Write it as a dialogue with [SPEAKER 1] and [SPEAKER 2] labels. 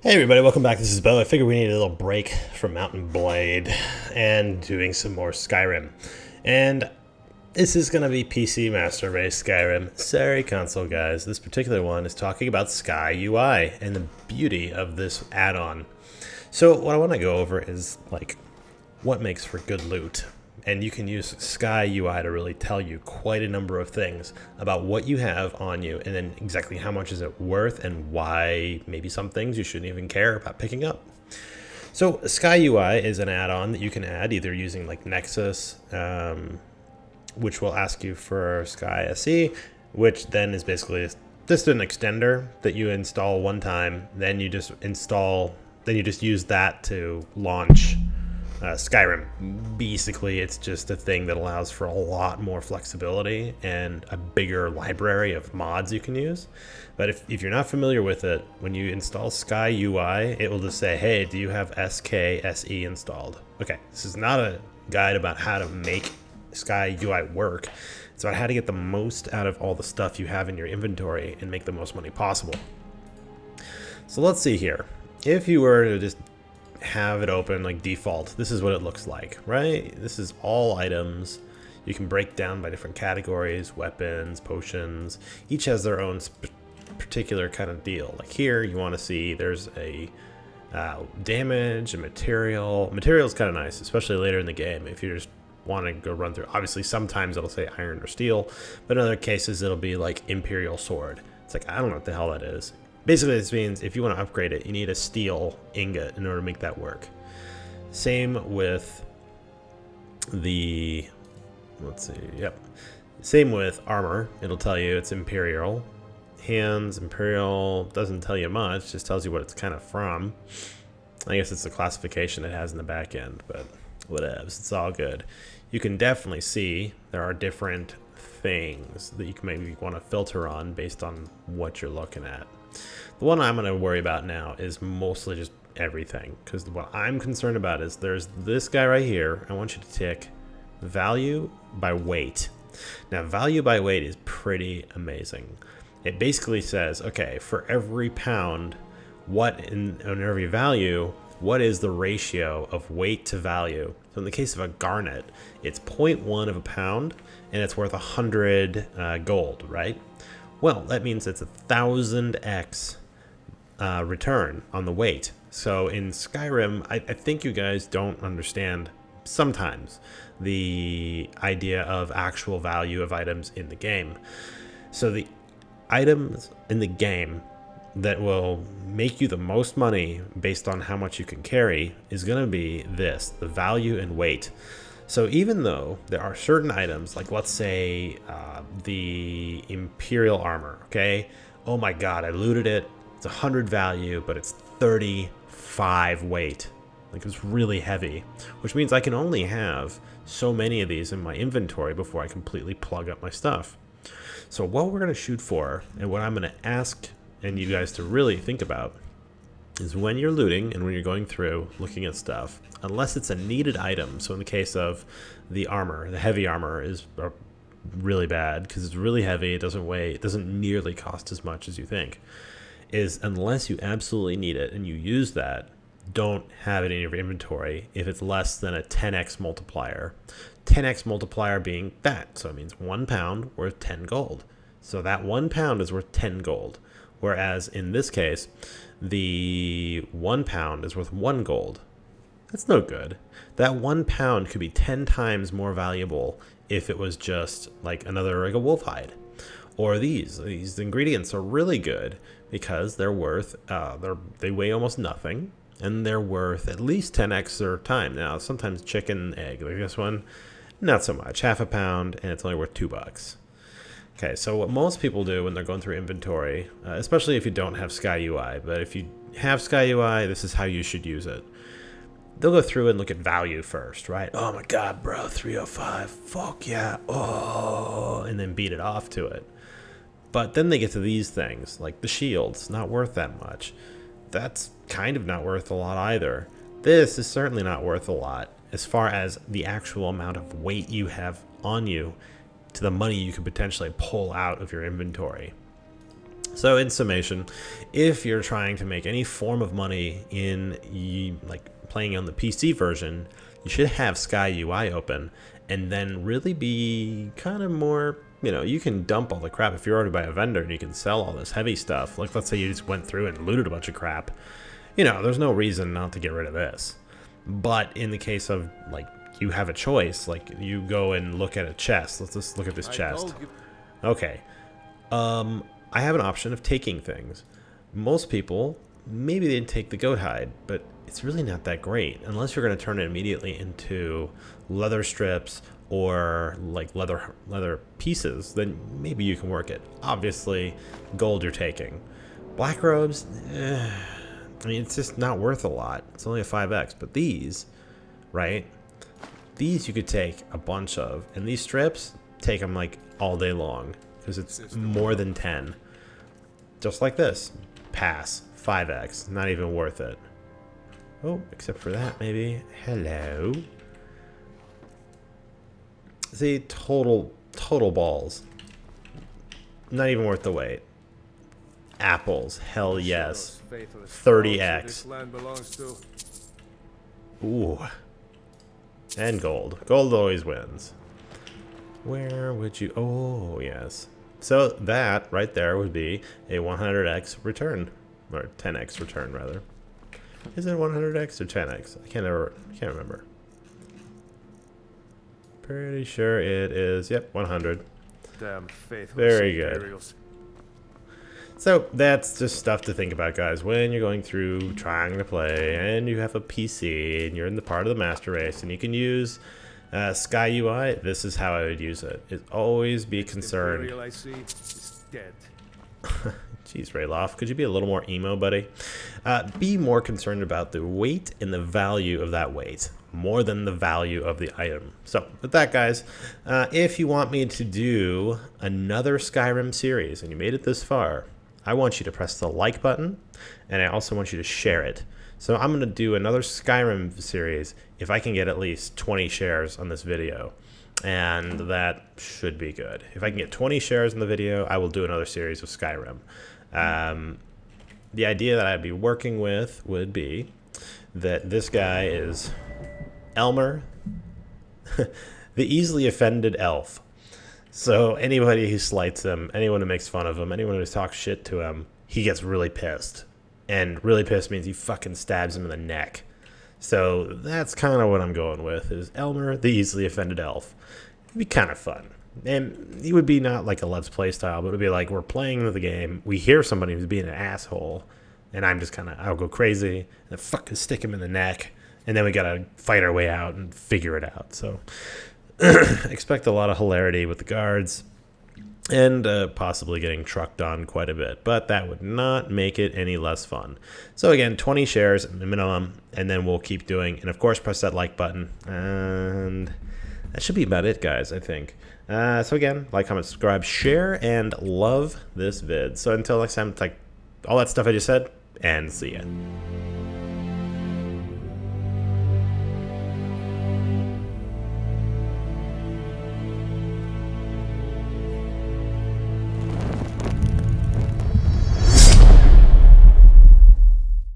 [SPEAKER 1] Hey everybody, welcome back. This is Bo. I figured we needed a little break from Mountain Blade and doing some more Skyrim. And this is going to be PC Master Race Skyrim. Sorry, console guys. This particular one is talking about Sky UI and the beauty of this add-on. So what I want to go over is like what makes for good loot. And you can use Sky UI to really tell you quite a number of things about what you have on you and then exactly how much is it worth and why maybe some things you shouldn't even care about picking up. So Sky UI is an add-on that you can add either using like Nexus, which will ask you for Sky SE, which then is basically just an extender that you install one time, then you just use that to launch Skyrim. Basically, it's just a thing that allows for a lot more flexibility and a bigger library of mods you can use. But if you're not familiar with it, when you install Sky UI, it will just say, hey, do you have SKSE installed? Okay, this is not a guide about how to make Sky UI work. It's about how to get the most out of all the stuff you have in your inventory and make the most money possible. So let's see here. If you were to just have it open like default, this is what it looks like, right? This is all items. You can break down by different categories, weapons, potions. Each has their own particular kind of deal. Like here, you want to see there's a damage and material. Material is kind of nice, especially later in the game if you just want to go run through. Obviously, sometimes it'll say iron or steel, but in other cases, it'll be like Imperial Sword. It's like, I don't know what the hell that is. Basically, this means if you want to upgrade it, you need a steel ingot in order to make that work. Same with the, let's see, yep. Same with armor. It'll tell you it's Imperial. Hands, Imperial, doesn't tell you much, just tells you what it's kind of from. I guess it's the classification it has in the back end, but whatevs, it's all good. You can definitely see there are different things that you can maybe want to filter on based on what you're looking at. The one I'm going to worry about now is mostly just everything, because what I'm concerned about is there's this guy right here. I want you to tick value by weight. Now, value by weight is pretty amazing. It basically says, okay, for every pound, on every value, what is the ratio of weight to value? So in the case of a garnet, it's 0.1 of a pound, and it's worth 100 gold, right? Well, that means it's 1,000x return on the weight. So in Skyrim, I think you guys don't understand sometimes the idea of actual value of items in the game. So the items in the game that will make you the most money based on how much you can carry is going to be this, the value and weight. So even though there are certain items, like let's say the Imperial armor, okay? Oh my god, I looted it. It's 100 value, but it's 35 weight. Like it's really heavy, which means I can only have so many of these in my inventory before I completely plug up my stuff. So what we're going to shoot for, and what I'm going to ask and you guys to really think about, is when you're looting and when you're going through looking at stuff, unless it's a needed item. So in the case of the armor, the heavy armor is really bad because it's really heavy. It doesn't weigh, it doesn't nearly cost as much as you think. Is unless you absolutely need it and you use that, don't have it in your inventory if it's less than a 10x multiplier. 10x multiplier being that. So it means 1 pound worth 10 gold. So that 1 pound is worth 10 gold. Whereas in this case, the 1 pound is worth 1 gold. That's no good. That 1 pound could be 10 times more valuable if it was just like like a wolf hide. Or these ingredients are really good because they're worth, they weigh almost nothing, and they're worth at least 10x their time. Now, sometimes chicken, egg, like this one, not so much. Half a pound, and it's only worth $2. Okay, so what most people do when they're going through inventory, especially if you don't have Sky UI, but if you have Sky UI, this is how you should use it. They'll go through and look at value first, right? Oh my god, bro, 305, fuck yeah, oh, and then beat it off to it. But then they get to these things, like the shield's not worth that much. That's kind of not worth a lot either. This is certainly not worth a lot as far as the actual amount of weight you have on you to the money you could potentially pull out of your inventory. So in summation, if you're trying to make any form of money in like playing on the PC version, you should have Sky UI open and then really be kind of more, you know, you can dump all the crap if you're already by a vendor and you can sell all this heavy stuff. Like let's say you just went through and looted a bunch of crap. You know, there's no reason not to get rid of this. But in the case of like you have a choice, like you go and look at a chest. Let's just look at this chest. Okay. I have an option of taking things. Most people, maybe they'd take the goat hide, but it's really not that great unless you're going to turn it immediately into leather strips or like leather pieces. Then maybe you can work it. Obviously, gold you're taking. Black robes, I mean, it's just not worth a lot. It's only a 5x, but these, right? These you could take a bunch of, and these strips, take them like all day long because it's more than 10. Just like this. Pass. 5x. Not even worth it. Oh, except for that, maybe. Hello. See, total balls. Not even worth the wait. Apples. Hell yes. 30x. Ooh. And gold. Gold always wins. Where would you... Oh, yes. So that right there would be a 100x return, or 10x return rather. Is it 100x or 10x? I can't remember. Pretty sure it is. Yep, 100.
[SPEAKER 2] Damn faithless.
[SPEAKER 1] Very good. So that's just stuff to think about, guys, when you're going through trying to play and you have a PC and you're in the part of the master race and you can use Sky UI. This is how I would use it. Is always be concerned.
[SPEAKER 2] I see is dead.
[SPEAKER 1] Jeez, Rayloff, could you be a little more emo, buddy? Be more concerned about the weight and the value of that weight, more than the value of the item. So, with that, guys, if you want me to do another Skyrim series, and you made it this far, I want you to press the like button, and I also want you to share it. So I'm going to do another Skyrim series if I can get at least 20 shares on this video. And that should be good. If I can get 20 shares in the video, I will do another series of Skyrim. The idea that I'd be working with would be that this guy is Elmer, the easily offended elf. So anybody who slights him, anyone who makes fun of him, anyone who talks shit to him, he gets really pissed. And really pissed means he fucking stabs him in the neck. So that's kind of what I'm going with, is Elmer, the easily offended elf. It'd be kind of fun. And it would be not like a Let's Play style, but it would be like we're playing the game, we hear somebody who's being an asshole, and I'm just kind of, I'll go crazy, and fucking stick him in the neck, and then we gotta fight our way out and figure it out. So expect a lot of hilarity with the guards, and possibly getting trucked on quite a bit, but that would not make it any less fun. So again, 20 shares minimum, and then we'll keep doing, and of course press that like button, and that should be about it, guys, I think. So again, like, comment, subscribe, share, and love this vid. So until next time, like all that stuff I just said, and see ya.